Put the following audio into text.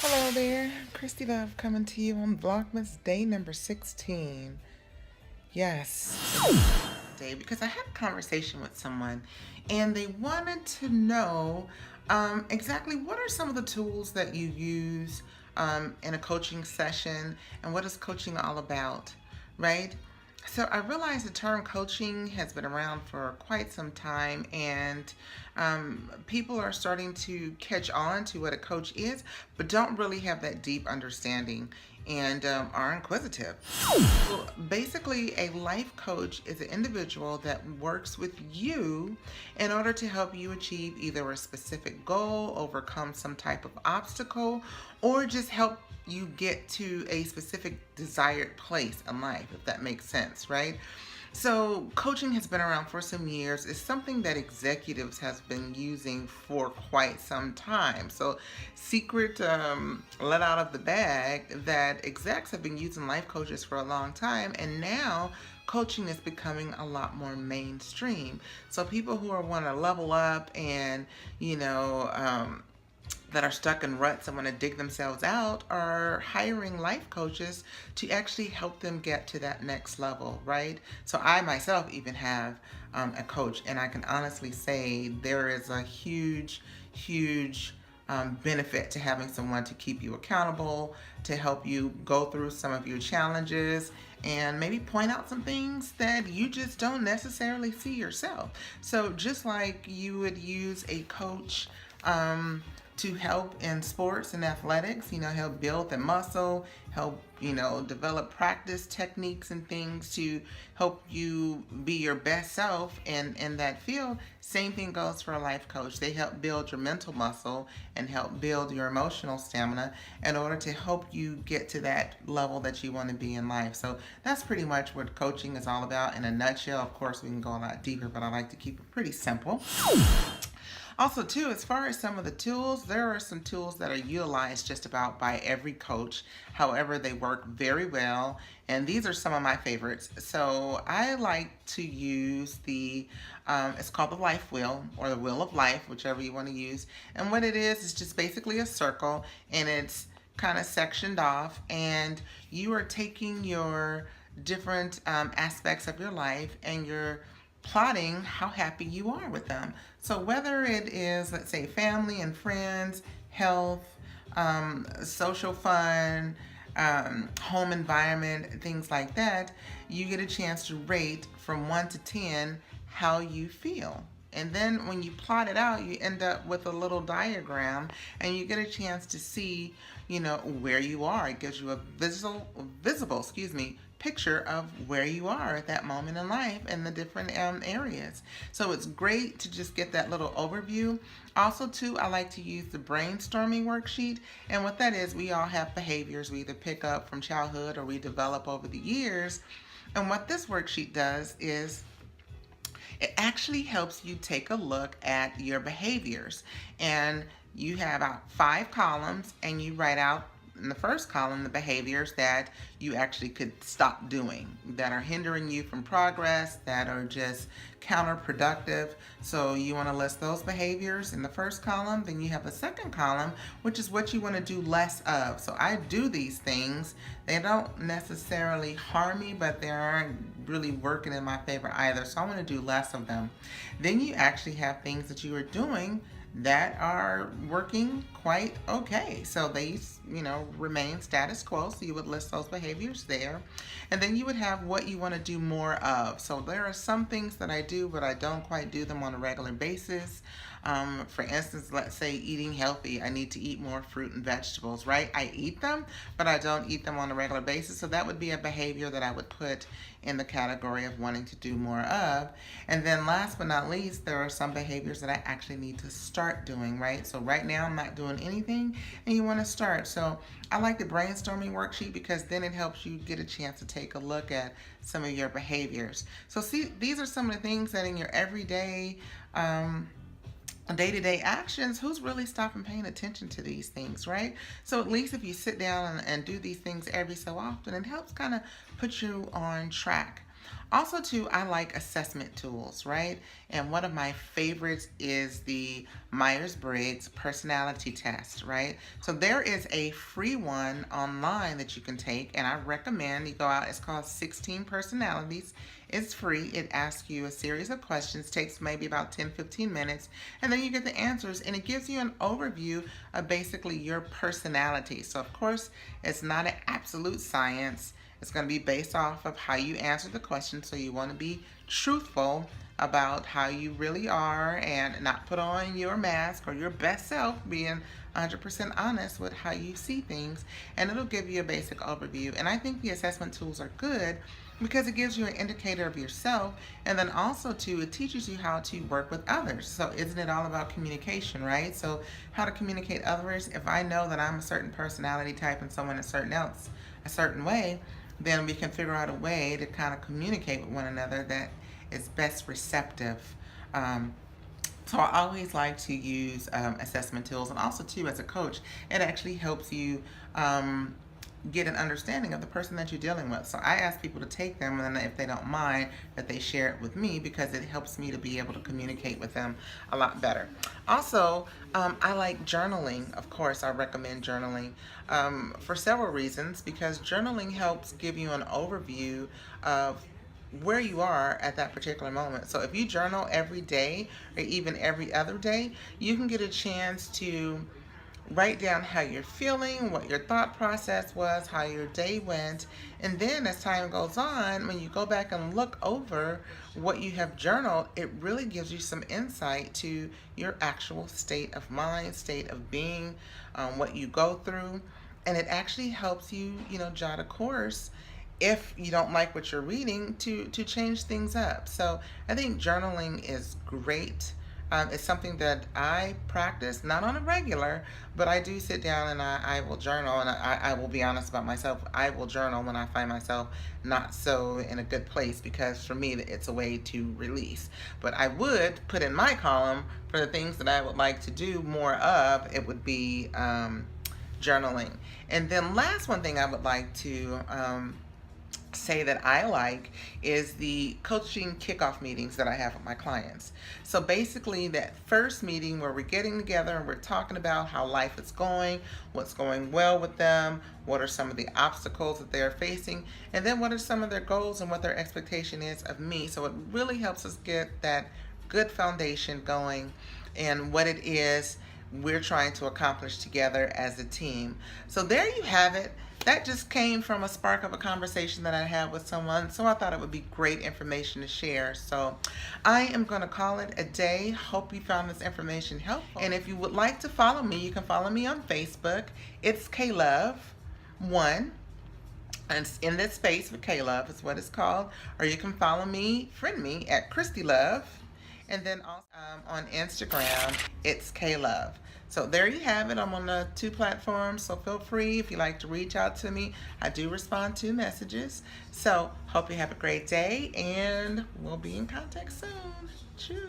Hello there, KLove coming to you on Vlogmas day number 16. Yes, day because I had a conversation with someone and they wanted to know exactly what are some of the tools that you use in a coaching session and what is coaching all about, right? So I realize the term coaching has been around for quite some time, and people are starting to catch on to what a coach is, but don't really have that deep understanding and are inquisitive. So basically, a life coach is an individual that works with you in order to help you achieve either a specific goal, overcome some type of obstacle, or just help you get to a specific desired place in life, if that makes sense, right? So coaching has been around for some years. It's something that executives has been using for quite some time. So secret let out of the bag that execs have been using life coaches for a long time, and now coaching is becoming a lot more mainstream. So people who are want to level up and that are stuck in ruts and want to dig themselves out are hiring life coaches to actually help them get to that next level, right? So I myself even have a coach, and I can honestly say there is a huge benefit to having someone to keep you accountable, to help you go through some of your challenges, and maybe point out some things that you just don't necessarily see yourself. So just like you would use a coach to help in sports and athletics, help build the muscle, help, develop practice techniques and things to help you be your best self in that field. Same thing goes for a life coach. They help build your mental muscle and help build your emotional stamina in order to help you get to that level that you want to be in life. So that's pretty much what coaching is all about in a nutshell. Of course, we can go a lot deeper, but I like to keep it pretty simple. Also, too, as far as some of the tools, there are some tools that are utilized just about by every coach. However, they work very well, and these are some of my favorites. So I like to use it's called the life wheel, or the wheel of life, whichever you want to use. And what it is just basically a circle, and it's kind of sectioned off, and you are taking your different aspects of your life and you're plotting how happy you are with them. So whether it is, let's say, family and friends, health, social fun, home environment, things like that, you get a chance to rate from 1 to 10 how you feel. And then when you plot it out, you end up with a little diagram, and you get a chance to see, where you are. It gives you a visible, picture of where you are at that moment in life and the different areas. So it's great to just get that little overview. Also, too, I like to use the brainstorming worksheet. And what that is, we all have behaviors we either pick up from childhood or we develop over the years. And what this worksheet does is it actually helps you take a look at your behaviors. And you have about 5 columns, and you write out in the first column the behaviors that you actually could stop doing, that are hindering you from progress, that are just counterproductive. So you want to list those behaviors in the first column. Then you have a second column, which is what you want to do less of. So I do these things. They don't necessarily harm me, but they aren't really working in my favor either. So I want to do less of them. Then you actually have things that you are doing that are working quite okay. So they, remain status quo. So you would list those behaviors there. And then you would have what you want to do more of. So there are some things that I do, but I don't quite do them on a regular basis. For instance, let's say eating healthy. I need to eat more fruit and vegetables, right? I eat them, but I don't eat them on a regular basis. So that would be a behavior that I would put in the category of wanting to do more of. And then last but not least, there are some behaviors that I actually need to start doing, right? So right now I'm not doing anything, and you want to start. So I like the brainstorming worksheet because then it helps you get a chance to take a look at some of your behaviors. So see, these are some of the things that in your everyday day-to-day actions, who's really stopping paying attention to these things, right? So at least if you sit down and do these things every so often, it helps kind of put you on track. Also, too, I like assessment tools, right? And one of my favorites is the Myers-Briggs personality test, right? So there is a free one online that you can take, and I recommend you go out. It's called 16 Personalities. It's free. It asks you a series of questions, takes maybe about 10-15 minutes, and then you get the answers, and it gives you an overview of basically your personality. So, of course, it's not an absolute science. It's going to be based off of how you answer the question, so you want to be truthful about how you really are and not put on your mask or your best self, being 100% honest with how you see things, and it'll give you a basic overview. And I think the assessment tools are good because it gives you an indicator of yourself, and then also too, it teaches you how to work with others. So isn't it all about communication, right? So how to communicate others. If I know that I'm a certain personality type and someone a certain way, then we can figure out a way to kind of communicate with one another that is best receptive. Um, so I always like to use assessment tools, and also too, as a coach, it actually helps you get an understanding of the person that you're dealing with. So I ask people to take them, and then if they don't mind, that they share it with me, because it helps me to be able to communicate with them a lot better. Also, I like journaling. Of course, I recommend journaling for several reasons, because journaling helps give you an overview of where you are at that particular moment. So if you journal every day or even every other day, you can get a chance to write down how you're feeling, what your thought process was, how your day went, and then as time goes on, when you go back and look over what you have journaled, it really gives you some insight to your actual state of mind, state of being, what you go through, and it actually helps you, jot a course if you don't like what you're reading to change things up. So I think journaling is great. It's something that I practice, not on a regular, but I do sit down and I will journal, and I will be honest about myself. I will journal when I find myself not so in a good place, because for me, it's a way to release. But I would put in my column for the things that I would like to do more of, it would be journaling. And then last one thing I would like to say that I like is the coaching kickoff meetings that I have with my clients. So basically, that first meeting where we're getting together and we're talking about how life is going, what's going well with them, what are some of the obstacles that they're facing, and then what are some of their goals and what their expectation is of me. So it really helps us get that good foundation going and what it is we're trying to accomplish together as a team. So there you have it. That just came from a spark of a conversation that I had with someone, so I thought it would be great information to share. So I am going to call it a day. Hope you found this information helpful. And if you would like to follow me, you can follow me on Facebook. It's KLove1. And it's in this space with KLove is what it's called. Or you can follow me, friend me at KristyLove. And then also on Instagram, it's KLove. So there you have it. I'm on the 2 platforms, so feel free if you like to reach out to me. I do respond to messages. So hope you have a great day, and we'll be in contact soon. Cheers.